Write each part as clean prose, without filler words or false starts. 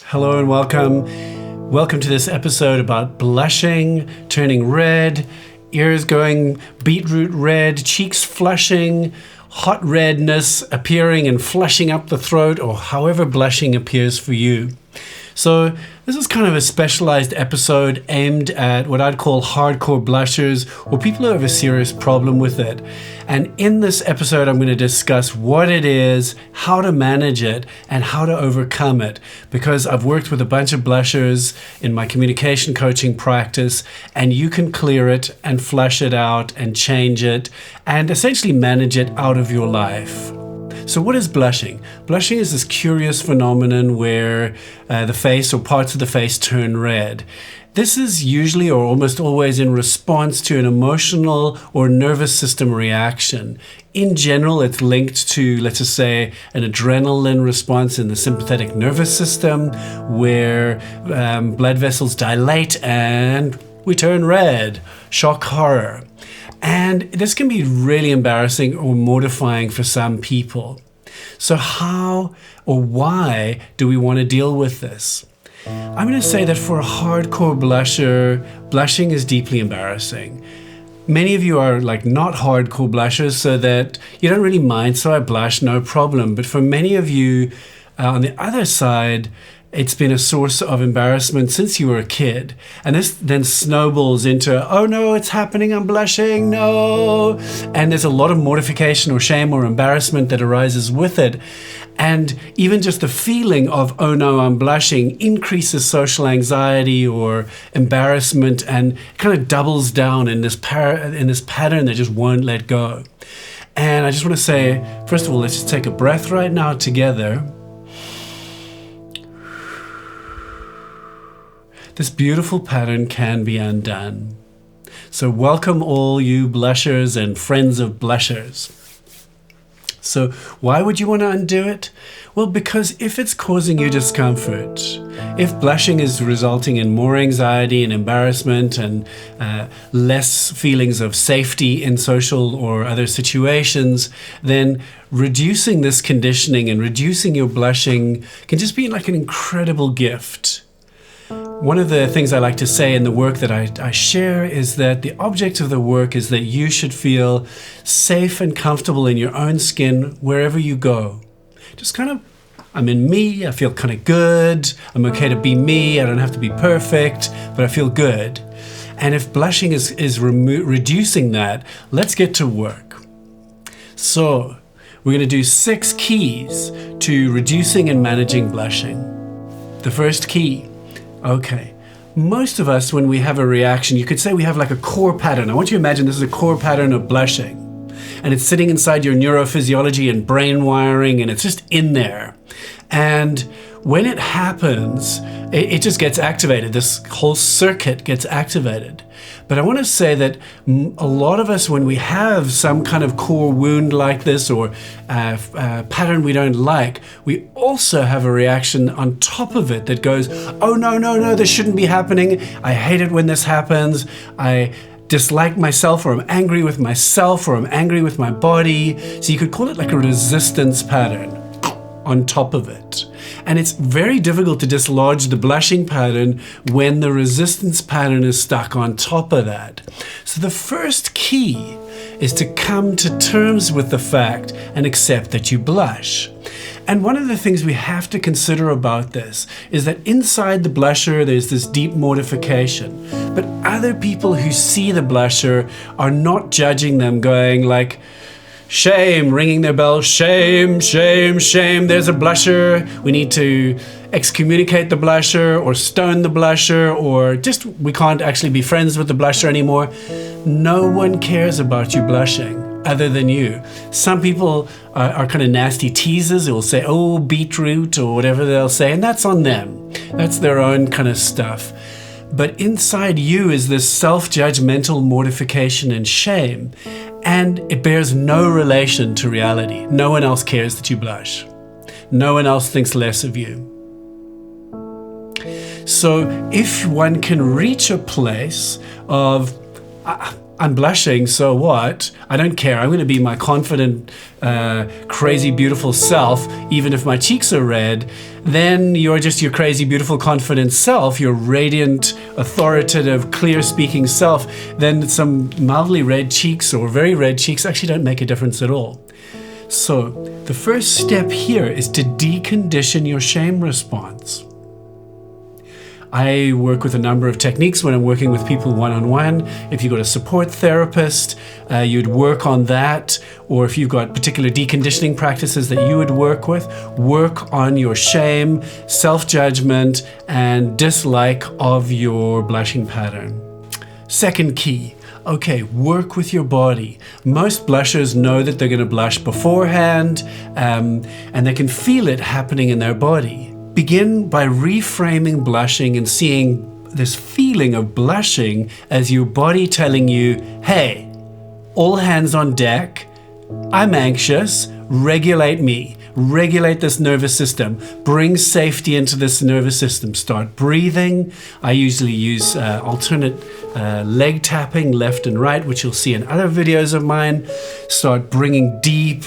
Hello and welcome. Welcome to this episode about blushing, turning red, ears going beetroot red, cheeks flushing, hot redness appearing and flushing up the throat, or however blushing appears for you. So this is kind of a specialized episode aimed at what I'd call hardcore blushers or people who have a serious problem with it. And in this episode, I'm going to discuss what it is, how to manage it, and how to overcome it. Because I've worked with a bunch of blushers in my communication coaching practice, and you can clear it and flush it out and change it and essentially manage it out of your life. So what is blushing? Blushing is this curious phenomenon where the face or parts of the face turn red. This is usually or almost always in response to an emotional or nervous system reaction. In general, it's linked to, let's just say, an adrenaline response in the sympathetic nervous system where blood vessels dilate and we turn red. Shock, horror. And this can be really embarrassing or mortifying for some people. So how or why do we want to deal with this? I'm going to say that for a hardcore blusher, blushing is deeply embarrassing. Many of you are not hardcore blushers, so that you don't really mind, so I blush, no problem. But for many of you on the other side, it's been a source of embarrassment since you were a kid. And this then snowballs into, oh no, it's happening, I'm blushing, no. And there's a lot of mortification or shame or embarrassment that arises with it. And even just the feeling of, oh no, I'm blushing, increases social anxiety or embarrassment and kind of doubles down in this pattern that just won't let go. And I just want to say, first of all, let's just take a breath right now together. This beautiful pattern can be undone. So welcome all you blushers and friends of blushers. So why would you want to undo it? Well, because if it's causing you discomfort, if blushing is resulting in more anxiety and embarrassment and less feelings of safety in social or other situations, then reducing this conditioning and reducing your blushing can just be like an incredible gift. One of the things I like to say in the work that I share is that the object of the work is that you should feel safe and comfortable in your own skin wherever you go. Just kind of, I'm in me, I feel kind of good, I'm okay to be me, I don't have to be perfect, but I feel good. And if blushing is reducing that, let's get to work. So we're going to do 6 keys to reducing and managing blushing. The first key. Okay, most of us, when we have a reaction, you could say we have like a core pattern. I want you to imagine this is a core pattern of blushing. And it's sitting inside your neurophysiology and brain wiring, and it's just in there. And when it happens, it just gets activated. This whole circuit gets activated. But I want to say that a lot of us, when we have some kind of core wound like this or pattern we don't like, we also have a reaction on top of it that goes, oh, no, this shouldn't be happening. I hate it when this happens. I dislike myself, or I'm angry with myself, or I'm angry with my body. So you could call it like a resistance pattern on top of it. And it's very difficult to dislodge the blushing pattern when the resistance pattern is stuck on top of that. So the first key is to come to terms with the fact and accept that you blush. And one of the things we have to consider about this is that inside the blusher, there's this deep mortification. But other people who see the blusher are not judging them, going like, shame, ringing their bell, shame, shame, shame, there's a blusher. We need to excommunicate the blusher or stone the blusher, or just we can't actually be friends with the blusher anymore. No one cares about you blushing other than you. Some people are kind of nasty teasers. They will say, oh, beetroot, or whatever they'll say, and that's on them. That's their own kind of stuff. But inside you is this self-judgmental mortification and shame. And it bears no relation to reality. No one else cares that you blush. No one else thinks less of you. So if one can reach a place of, I'm blushing, so what? I don't care. I'm going to be my confident, crazy, beautiful self, even if my cheeks are red. Then you're just your crazy, beautiful, confident self, your radiant, authoritative, clear-speaking self. Then some mildly red cheeks or very red cheeks actually don't make a difference at all. So the first step here is to decondition your shame response. I work with a number of techniques when I'm working with people one-on-one. If you've got a support therapist, you'd work on that. Or if you've got particular deconditioning practices that you would work on your shame, self-judgment, and dislike of your blushing pattern. Second key. Okay, work with your body. Most blushers know that they're going to blush beforehand, and they can feel it happening in their body. Begin by reframing blushing and seeing this feeling of blushing as your body telling you, hey, all hands on deck, I'm anxious, regulate me, regulate this nervous system, bring safety into this nervous system, start breathing. I usually use alternate leg tapping left and right, which you'll see in other videos of mine. Start bringing deep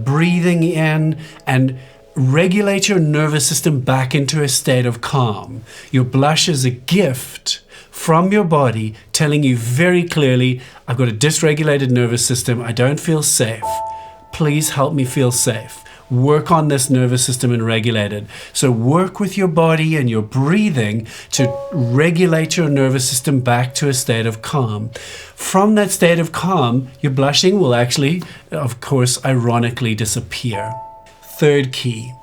breathing in and regulate your nervous system back into a state of calm. Your blush is a gift from your body telling you very clearly, I've got a dysregulated nervous system. I don't feel safe. Please help me feel safe. Work on this nervous system and regulate it. So work with your body and your breathing to regulate your nervous system back to a state of calm. From that state of calm, your blushing will actually, of course, ironically disappear. Third key,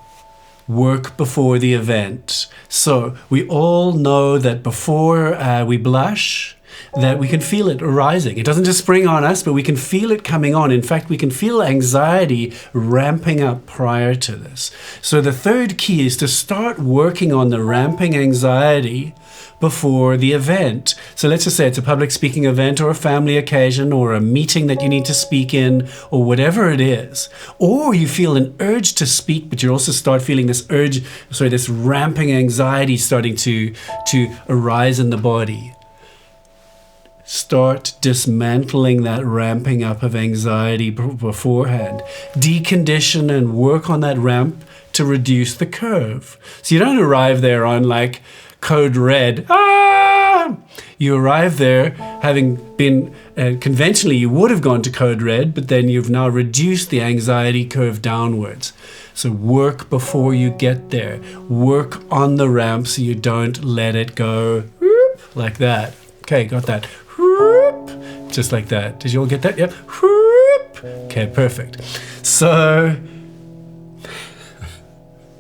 work before the event. So we all know that before we blush, that we can feel it arising. It doesn't just spring on us, but we can feel it coming on. In fact, we can feel anxiety ramping up prior to this. So the third key is to start working on the ramping anxiety before the event. So let's just say it's a public speaking event or a family occasion or a meeting that you need to speak in or whatever it is. Or you feel an urge to speak, but you also start feeling this ramping anxiety starting to arise in the body. Start dismantling that ramping up of anxiety beforehand. Decondition and work on that ramp to reduce the curve. So you don't arrive there on like code red. You arrive there having been, conventionally you would have gone to code red, but then you've now reduced the anxiety curve downwards. So work before you get there. Work on the ramp so you don't let it go like that. Okay, got that. Just like that. Did you all get that? Yep. Okay, perfect. So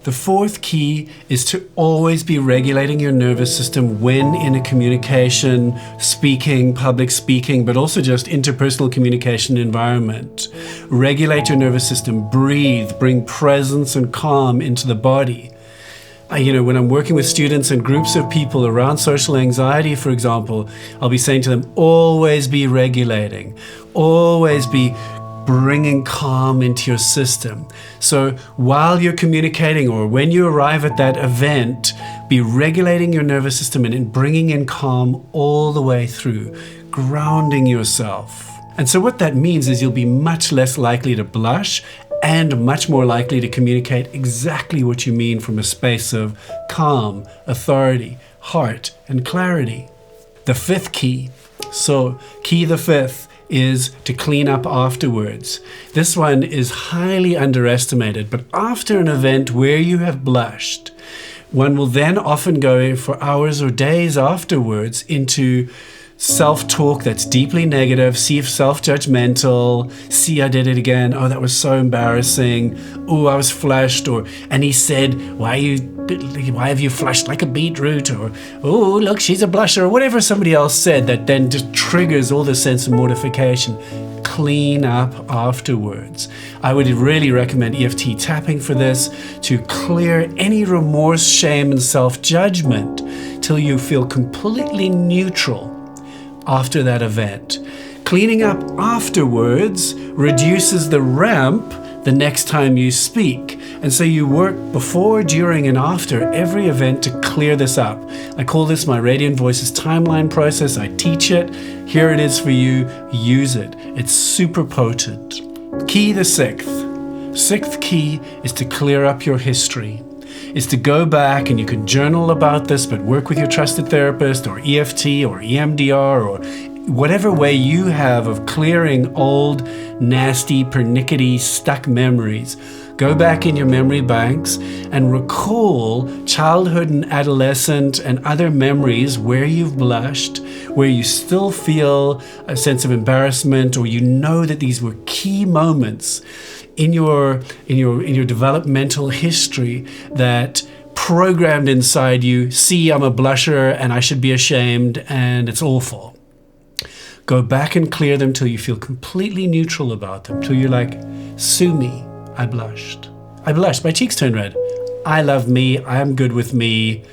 the fourth key is to always be regulating your nervous system when in a communication, speaking, public speaking, but also just interpersonal communication environment. Regulate your nervous system, breathe, bring presence and calm into the body. When I'm working with students and groups of people around social anxiety, for example, I'll be saying to them, always be regulating, always be bringing calm into your system. So while you're communicating or when you arrive at that event, be regulating your nervous system and bringing in calm all the way through, grounding yourself. And so what that means is you'll be much less likely to blush and much more likely to communicate exactly what you mean from a space of calm, authority, heart, and clarity. The fifth key. So key the fifth is to clean up afterwards. This one is highly underestimated, but after an event where you have blushed, one will then often go for hours or days afterwards into self-talk that's deeply negative, self-judgmental, I did it again, oh, that was so embarrassing, oh, I was flushed, and he said, why have you flushed like a beetroot, or oh, look, she's a blusher, or whatever somebody else said that then just triggers all the sense of mortification. Clean up afterwards. I would really recommend EFT tapping for this to clear any remorse, shame, and self-judgment till you feel completely neutral after that event. Cleaning up afterwards reduces the ramp the next time you speak. And so you work before, during, and after every event to clear this up. I call this my Radiant Voices timeline process. I teach it. Here it is for you. Use it. It's super potent. Key the sixth. Sixth key is to clear up your history. Is to go back, and you can journal about this, but work with your trusted therapist or EFT or EMDR or whatever way you have of clearing old, nasty, pernickety, stuck memories. Go back in your memory banks and recall childhood and adolescent and other memories where you've blushed, where you still feel a sense of embarrassment, or you know that these were key moments in your developmental history that programmed inside you, see, I'm a blusher and I should be ashamed and it's awful. Go back and clear them till you feel completely neutral about them, till you're like, sue me, I blushed. I blushed, my cheeks turned red. I love me, I'm good with me.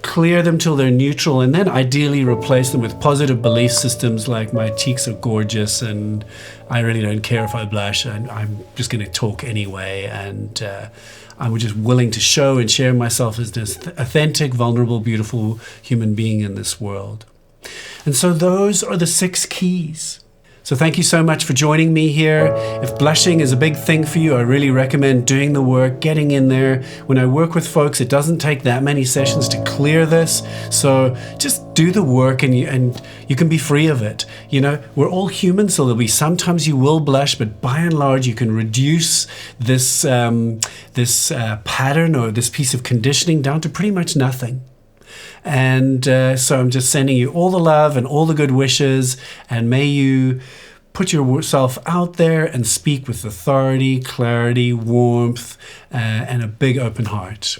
Clear them till they're neutral, and then ideally replace them with positive belief systems like my cheeks are gorgeous and I really don't care if I blush, and I'm just going to talk anyway, and I'm just willing to show and share myself as this authentic, vulnerable, beautiful human being in this world. And so those are the 6 keys. So thank you so much for joining me here. If blushing is a big thing for you, I really recommend doing the work, getting in there. When I work with folks, it doesn't take that many sessions to clear this. So just do the work and you can be free of it. You know, we're all human, so there'll be sometimes you will blush, but by and large, you can reduce this pattern or this piece of conditioning down to pretty much nothing. And so I'm just sending you all the love and all the good wishes, and may you put yourself out there and speak with authority, clarity, warmth, and a big open heart.